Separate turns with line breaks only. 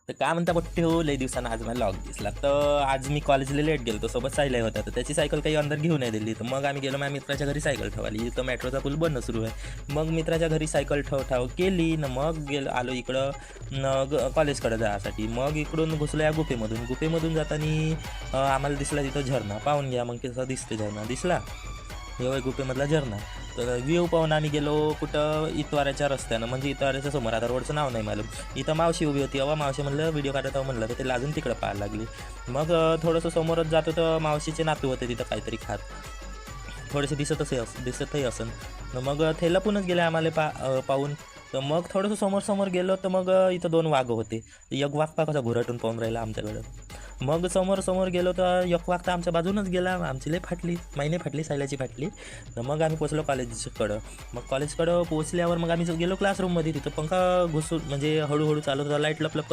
तर काय म्हणता बट्टे हो, लई दिवसानं आज मला लॉग दिसला. तर आज मी कॉलेजला लेट गेलो, तो सोबत सायला होता. तर त्याची सायकल काही अंदर घेऊन नाही दिली. तर मग आम्ही गेलो, माझ्या मित्राच्या घरी सायकल ठेवाली. इथं मेट्रोचा पूल बनणं सुरू आहे. मग मित्राच्या घरी सायकल ठेव केली न मग आलो इकडं कॉलेजकडे जायसाठी. मग इकडून घुसलो या गुफेमधून जाताना आम्हाला दिसला तिथं झरणा. पाहून घ्या मग कसा दिसते झरणा. दिसला एवढ्या गुफेमधला झरणा. तर व्ह्यू पाहून आम्ही गेलो कुठं इतवाऱ्याच्या रस्त्यानं, म्हणजे इतवाऱ्याच्या समोर. आता रोडचं नाव नाही मालूम. इथं मावशी उभी होती. मावशी म्हणलं व्हिडिओ काढत म्हणलं, तर ते लाजून तिकडं पाहायला लागली. मग थोडंसं समोरच जातो तर मावशीचे नातू होते तिथं काहीतरी खात. थोडेसे दिसतही असन. मग ते लपूनच गेले आम्हाला पाहून. तर मग थोडंसं समोर गेलो तर मग इथं 2 वाघ होते. एक वाघ कसा घुरटून पाहून राहिला आमच्याकडं. मग समोर गेलो तर एक वाघ तर आमच्या बाजूनच गेला. आमची लई फाटली, महिने फाटली, सायलाची फाटली. तर मग आम्ही पोचलो कॉलेजकडं. मग कॉलेजकडं पोचल्यावर मग आम्ही गेलो क्लासरूममध्ये. तिथं पंखा घुसून म्हणजे हळूहळू चालत होता, लाईट लपलप